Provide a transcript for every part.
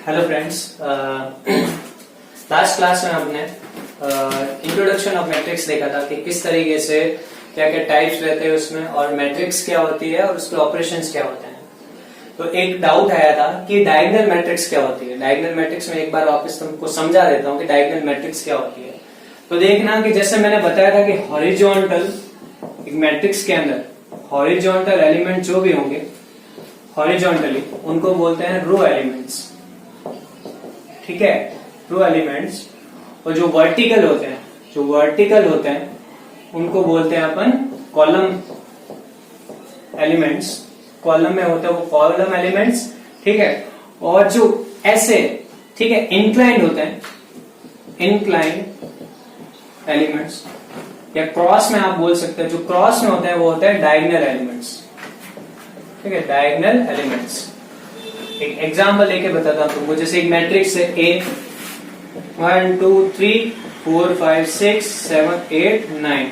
Hello friends, last class में हमने introduction of matrix देखा था कि किस तरीके से क्या क्या टाइप्स रहते हैं उसमें और मैट्रिक्स क्या होती है और उसके ऑपरेशंस क्या होते हैं। तो एक डाउट आया था कि डायगोनल मैट्रिक्स क्या होती है। डायगोनल मैट्रिक्स में एक बार वापस तुमको समझा देता हूँ कि डायगोनल मैट्रिक्स क्या होती है। तो देखना कि जैसे मैंने बताया था कि हॉरिजॉन्टल एक मैट्रिक्स के अंदर हॉरिजॉन्टल एलिमेंट जो भी होंगे हॉरिजॉन्टली उनको बोलते हैं रो एलिमेंट्स, ठीक है, रो एलिमेंट्स। और जो वर्टिकल होते हैं उनको बोलते हैं अपन कॉलम एलिमेंट्स। कॉलम में होते हैं वो कॉलम एलिमेंट्स, ठीक है। और जो ऐसे, ठीक है, इंक्लाइंड होते हैं इंक्लाइंड एलिमेंट्स, या क्रॉस में आप बोल सकते हैं, जो क्रॉस में होते हैं वो होते हैं डायगोनल एलिमेंट्स, ठीक है, डायगोनल एलिमेंट्स। एक एग्जांपल लेके बताता हूं तुमको। जैसे एक मैट्रिक्स है A 1 2 3 4 5 6 7 8 9।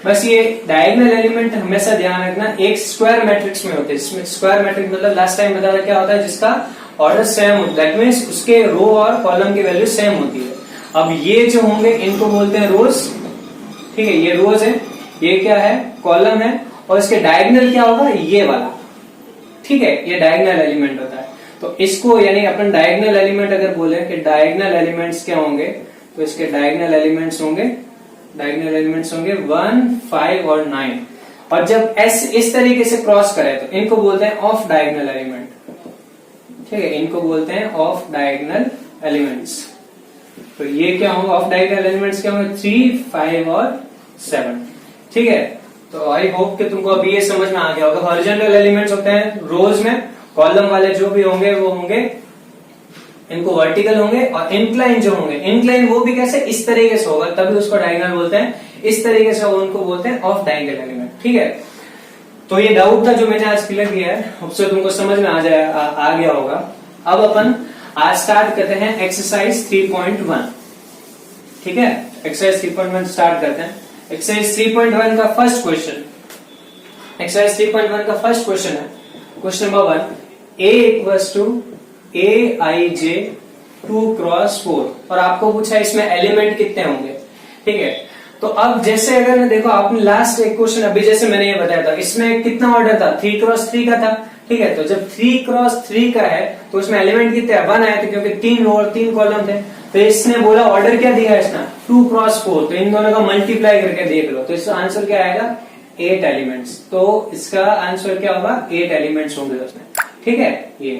बस ये डायगोनल एलिमेंट हमेशा ध्यान रखना एक स्क्वायर मैट्रिक्स में होते हैं। इसमें स्क्वायर मैट्रिक्स मतलब लास्ट टाइम बताया क्या होता है, जिसका ऑर्डर सेम होता है, दैट मींस उसके रो और कॉलम की वैल्यू सेम होती है। अब ये जो होंगे इनको बोलते हैं रोज, ठीक है, ये रोज है, ये क्या है, कॉलम है। और इसके डायगोनल क्या होगा, ये वाला, ठीक है, ये डायगोनल एलिमेंट होता है। तो इसको यानी अपन डायगोनल एलिमेंट अगर बोले कि डायगोनल एलिमेंट्स क्या होंगे, तो इसके डायगोनल एलिमेंट्स होंगे 1 5 और 9। और जब एस इस तरीके से क्रॉस करे तो इनको बोलते हैं ऑफ डायगोनल एलिमेंट, ठीक है, इनको बोलते हैं ऑफ डायगोनल एलिमेंट्स। तो ये क्या होंगे, ऑफ डायगोनल एलिमेंट्स क्या होंगे, 3 5 और 7, ठीक है। तो आई होप कि तुमको अभी ये समझ में आ गया होगा। हॉरिजॉन्टल एलिमेंट्स होते हैं रोज में, कॉलम वाले जो भी होंगे वो होंगे इनको वर्टिकल होंगे। और इंक्लाइन जो होंगे, इंक्लाइन वो भी कैसे, इस तरीके से होगा, तभी उसको डायगोनल बोलते हैं। इस तरीके से उनको बोलते हैं ऑफ डायगोनल एलिमेंट, ठीक है। तो ये डाउट था जो मैंने आज क्लियर किया है, उससे तुमको समझ में आ गया होगा। अब अपन आज स्टार्ट करते हैं एक्सरसाइज 3.1, ठीक है। एक्सरसाइज 3.1 स्टार्ट करते हैं। एक्सरसाइज 3.1 का फर्स्ट क्वेश्चन, एक्सरसाइज 3.1 का फर्स्ट क्वेश्चन है, question number 1, A equals to Aij 2 cross 4। और आपको पूछा इसमें एलिमेंट कितने होंगे, ठीक है। तो अब जैसे अगर देखो आपने लास्ट एक क्वेश्चन अभी जैसे मैंने ये बताया था, इसमें कितना ऑर्डर था, 3 क्रॉस 3 का था, ठीक है। तो जब 3 क्रॉस 3 का है तो उसमें एलिमेंट कितने 1 आए थे, क्योंकि 3 रो और 3 कॉलम थे। तो इसने बोला ऑर्डर क्या दिया इसने, 2 क्रॉस 4। तो इन दोनों का मल्टीप्लाई करके देख लो, तो इसका आंसर क्या आएगा, 8 एलिमेंट्स। तो इसका आंसर क्या होगा, 8 एलिमेंट्स होंगे उसमें, ठीक है। ये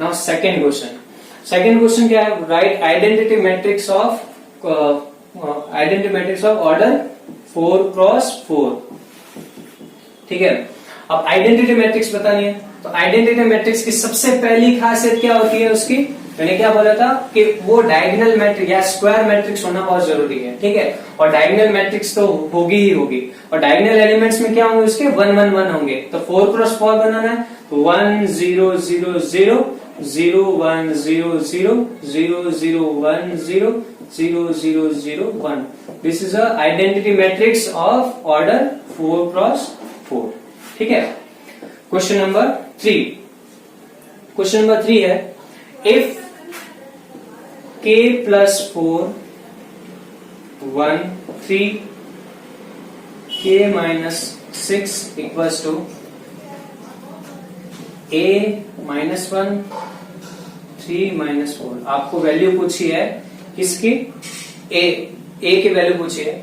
now second question, second question क्या है, right identity matrix of order 4 cross 4, ठीक है। अब आइडेंटिटी मैट्रिक्स बतानी है, तो आइडेंटिटी मैट्रिक्स की सबसे पहली खासियत क्या होती है उसकी, मैंने क्या बोला था कि वो डायगोनल मैट्रिक्स या स्क्वायर मैट्रिक्स होना बहुत जरूरी है, ठीक है। और डायगोनल मैट्रिक्स तो होगी ही होगी। और डायगोनल एलिमेंट्स में क्या होंगे उसके 1 1 1 होंगे। तो 4 क्रॉस 4 बनाना है, तो 1 0 0 0 0 1 0 0 0 0 1 0 0 0 0 1। This is a identity matrix of order 4 cross 4, ठीक है। क्वेश्चन नंबर 3, क्वेश्चन नंबर 3 है, if k plus 4 1 3 k minus 6 equals to a minus 1 3 minus 4। आपको वैल्यू पूछी है किसकी, a की वैल्यू पूछी है।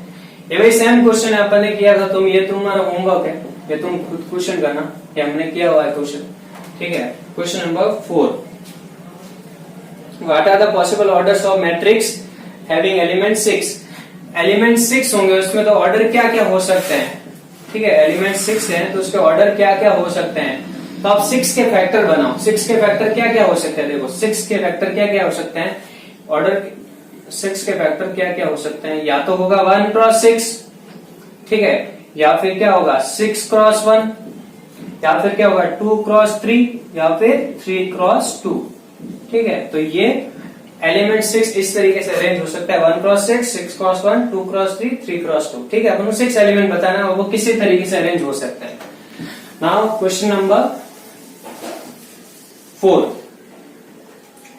ये भाई सेम क्वेश्चन है, अपन ने किया था, तुम ये तुम्हारा होमवर्क है, ये तुम खुद क्वेश्चन करना, ये हमने किया हुआ है क्वेश्चन, ठीक है। Question number 4, What are the possible orders of matrix having element 6? Element 6 होंगे उसमें, तो ऑर्डर क्या क्या हो सकते हैं, ठीक है। एलिमेंट 6 है तो उसके ऑर्डर क्या क्या हो सकते हैं। तो आप 6 के फैक्टर बनाओ, 6 के फैक्टर क्या क्या हो सकते हैं, देखो 6 के फैक्टर क्या क्या हो सकते हैं, ऑर्डर 6 के फैक्टर क्या क्या हो सकते हैं। या तो होगा 1 क्रॉस 6, ठीक है, या फिर क्या होगा 6 क्रॉस 1, या फिर क्या होगा 2 क्रॉस 3, या फिर 3 क्रॉस 2, ठीक है। तो ये एलिमेंट 6 इस तरीके से अरेंज हो सकता है, 1 क्रॉस 6, 6 क्रॉस 1, 2 क्रॉस 3, 3 क्रॉस 2, ठीक है। अपन 6 एलिमेंट बताना है वो किसी तरीके से अरेंज हो सकता है। Now question number 4,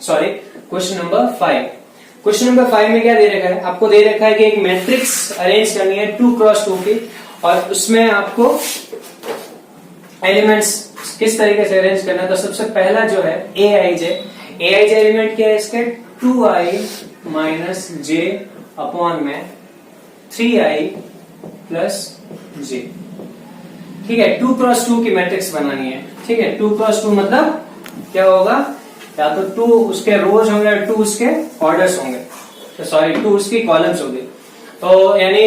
sorry, question number 5। Question number 5 में क्या दे रखा है, आपको दे रखा है कि एक मैट्रिक्स अरेंज करनी है 2x2 की, और उसमें आपको एलिमेंट्स किस तरीके से अरेंज करना है। तो सबसे पहला जो है aij एलिमेंट क्या है इसके, 2i माइनस जे अपॉन में 3i प्लस जे। ठीक है, 2x2 की मैट्रिक्स बनानी है। ठीक है, 2x2 मतलब क्या होगा, या तो 2 उसके रोज होंगे, 2 उसके ऑर्डर्स होंगे, तो सॉरी 2 उसकी कॉलम्स होंगे। तो यानी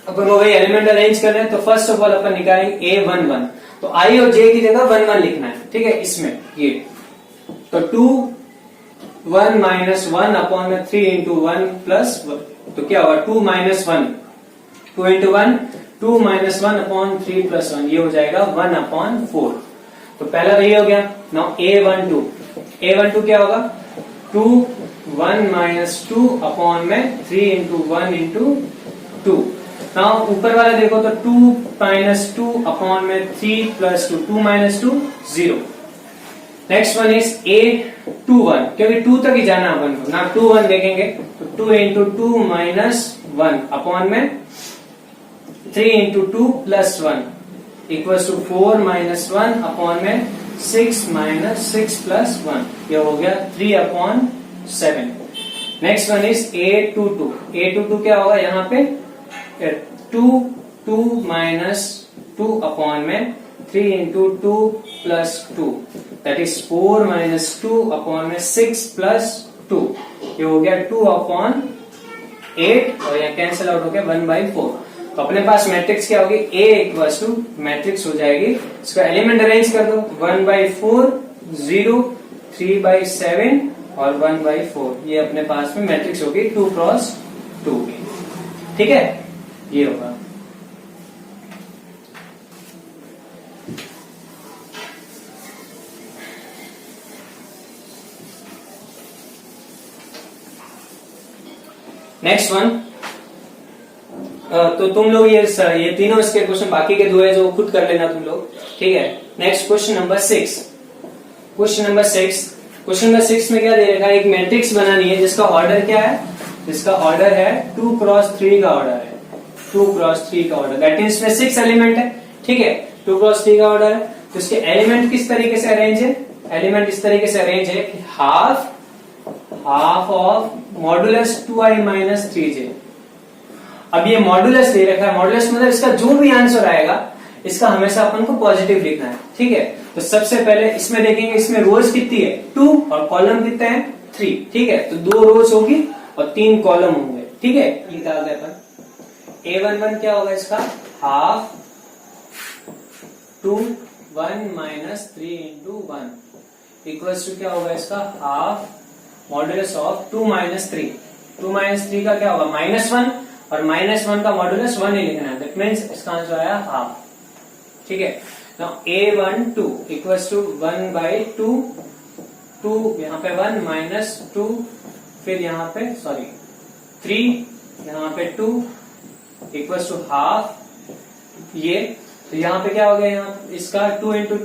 अपन को वही एलिमेंट अरेंज कर रहे हैं, तो फर्स्ट ऑफ ऑल अपन निकालेंगे a11। तो i और j की जगह 1 1 लिखना है। ठीक है, इसमें ये तो 2 1 माइनस 1 अपॉन में 3 इंटू 1 प्लस 1, तो क्या होगा 2 minus 1, 2 into 1 2 minus 1 upon 3 plus 1, ये हो जाएगा 1 अपॉन 4। तो पहला वही हो गया। नाउ a12 क्या होगा, 2 1 माइनस 2 अपॉन में 3 इंटू 1 इंटू 2। नाउ ऊपर वाला देखो तो 2 माइनस 2 अपॉन में 3 plus 2, 2 minus 2 0। Next one is a21, क्योंकि 2 तक ही जाना अपन को ना, 2 1 देखेंगे तो 2 इंटू 2 माइनस 1 अपॉन में 3 into 2 plus 1 equals to 4 minus 1 upon में 6 माइनस 6 प्लस 1, ये हो गया 3 upon 7। Next one is a22 क्या होगा यहाँ पे 2 माइनस 2 अपॉन में 3 into 2 plus 2, that is 4 minus 2 upon में 6 प्लस 2, ये हो गया 2 अपॉन 8, और यहाँ कैंसिल आउट हो गया 1/4। तो अपने पास मैट्रिक्स क्या होगी, A इक्वल्स टू मैट्रिक्स हो जाएगी, इसका एलिमेंट अरेंज कर दो 1/4 0 3/7 और 1/4, ये अपने पास में मैट्रिक्स होगी 2x2 की। ठीक है, ये होगा। नेक्स्ट वन, तो तुम लोग ये तीनों इसके क्वेश्चन, बाकी के दो है जो खुद कर लेना तुम लोग। ठीक है, next question number 6। Question number 6 में क्या दे रखा है, एक मैट्रिक्स बनानी है जिसका ऑर्डर क्या है, जिसका ऑर्डर है 2x3 का ऑर्डर है, 2x3 का ऑर्डर, दैट मींस में 6 एलिमेंट है। ठीक है, 2x3 का ऑर्डर है, तो इसके एलिमेंट किस तरीके से अरेंज है, एलिमेंट इस तरीके से अरेंज है कि half of modulus 2i minus 3j। अब ये मॉडुलस दे रखा है, मॉडुलस मतलब इसका जो भी आंसर आएगा इसका हमेशा अपन को पॉजिटिव लिखना है। ठीक है, तो सबसे पहले इसमें देखेंगे, इसमें रोज कितनी है 2 और कॉलम कितने हैं 3। ठीक है, तो 2 रोज होगी और 3 कॉलम होंगे। ठीक है, निकाल दे अपन। a11 क्या होगा इसका, half 2 1 minus 3 into 1 equals to क्या होगा इसका, half modulus of 2 minus 3। 2 minus 3 का क्या होगा -1, और -1 का मॉडुलस 1 ही लिखना है, दैट मीन्स इसका आंसर आया हाफ। ठीक है, नाउ a12 इक्वल्स टू 1/2, 2 यहाँ पे 1 माइनस 2, फिर यहाँ पे 3, यहाँ पे 2 इक्वल्स टू हाफ, ये तो यहाँ पे क्या हो गया, यहाँ इसका 2 इंटू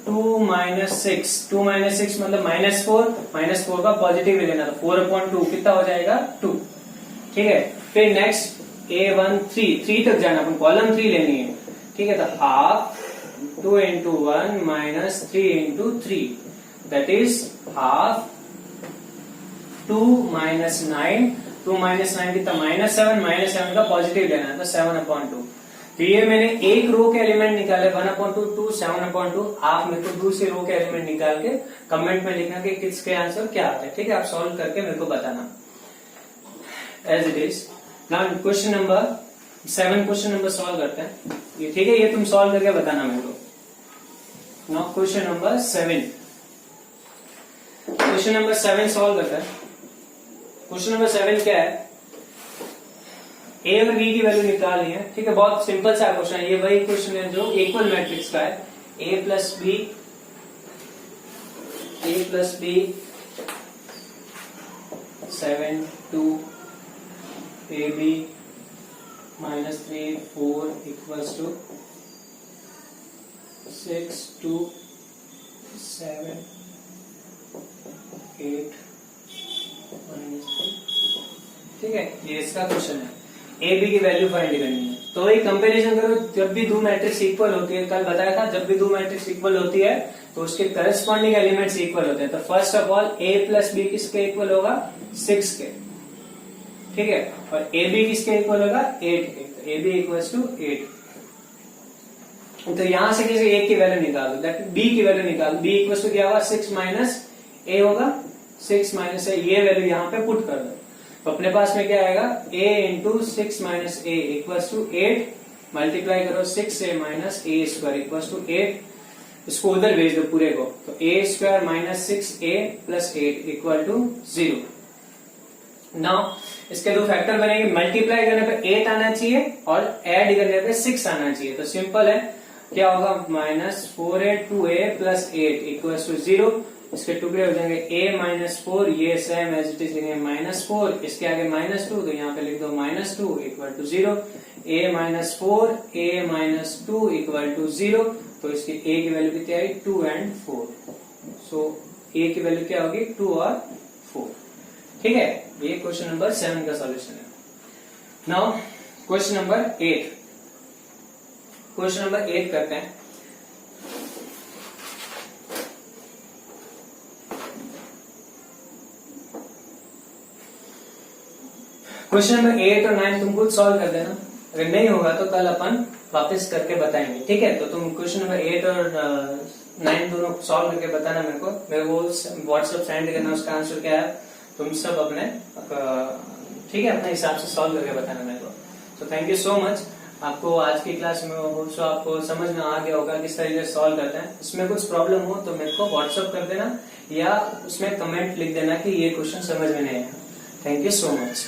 2 माइनस 6 मतलब -4 का पॉजिटिव ले लेना, तो 4/2 कितना हो जाएगा 2। ठीक है, फिर नेक्स्ट a13 3 तक जाना, अपन कॉलम 3 लेनी है। ठीक है, तो half 2 into 1 minus 3 into 3, that is half 2 minus 9 कितना -7 का पॉजिटिव लेना है, तो 7/2। तो ये मैंने एक रो के एलिमेंट निकाले 1/2 7/2। आप मेरे को दूसरे रो के एलिमेंट निकाल के कमेंट में लिखना कि किसके आंसर क्या आता है। ठीक है, आप सॉल्व करके मेरे को बताना as it is. Now question number 7 question number solve करते हैं ये। ठीक है, ये तुम सॉल्व करके बताना मेरे को। नाउ क्वेश्चन नंबर 7 सॉल्व करते हैं। क्वेश्चन नंबर 7 क्या है, a और b की वैल्यू निकालनी है। ठीक है, बहुत सिंपल सा क्वेश्चन है, ये वही क्वेश्चन है जो इक्वल मैट्रिक्स का है। a plus B 7 2 ab -3 4 equals to 6 2 7 8 ठीक है, ये इसका क्वेश्चन है। ए बी की वैल्यू फाइंड करनी है, तो वही कंपैरिजन करो। जब भी दो मैट्रिक्स इक्वल होती है, कल बताया था, जब भी दो मैट्रिक्स इक्वल होती है तो उसके करस्पॉन्डिंग एलिमेंट्स इक्वल होते हैं। तो first of all A plus B किसके इक्वल होगा? 6 के, ठीक है। और ए बी किसके इक्वल होगा? 8 के। तो ए बी इक्वल्स टू 8। तो यहां से किसी ए की वैल्यू निकाल दो, बी की वैल्यू निकाल दो। बी इक्वल्स टू क्या होगा? 6 माइनस ए होगा, 6 माइनस ए, ये वैल्यू यहाँ पे पुट कर दो। तो अपने पास में क्या आएगा? a into 6 minus A equals to 8, multiply करो 6a minus A square equals to 8। इसको उधर भेज दो पूरे को, तो a square minus 6a plus 8 equal to 0। Now इसके दो फैक्टर बनेंगे, मल्टीप्लाई करने पे 8 आना चाहिए और ऐड करने पे 6 आना चाहिए। तो सिंपल है, क्या होगा? Minus 4a 2a plus 8 equals to 0। इसके टुकड़े हो जाएंगे a माइनस 4, ये सेम एज इट इज लिखेंगे माइनस 4, इसके आगे माइनस 2, तो यहाँ पे लिख दो minus 2 equal to 0। a minus 4 a minus 2 equal to 0। तो इसकी a की वैल्यू कितनी आई? 2 एंड 4। सो a की वैल्यू क्या होगी? 2 और 4, ठीक है। ये क्वेश्चन नंबर 7 का सॉल्यूशन है। Now question number 8। Question number 8 करते हैं। क्वेश्चन नंबर 8 और 9 तुम खुद सॉल्व कर देना, अगर नहीं होगा तो कल अपन वापस करके बताएंगे, ठीक है। तो तुम क्वेश्चन नंबर 8 और 9 दोनों सॉल्व करके बताना मेरे को व्हाट्सएप सेंड करना, उसका आंसर क्या है तुम सब अपने, ठीक है, अपने हिसाब से सॉल्व करके बताना मेरे को। तो थैंक यू सो मच। आपको आज की क्लास में होप्सो आपको समझ में आ गया होगा किस तरीके से सॉल्व करते हैं। इसमें कुछ प्रॉब्लम हो तो मेरे को व्हाट्सएप कर देना या उसमें कमेंट लिख देना कि ये क्वेश्चन समझ में नहीं आया। Thank you so much.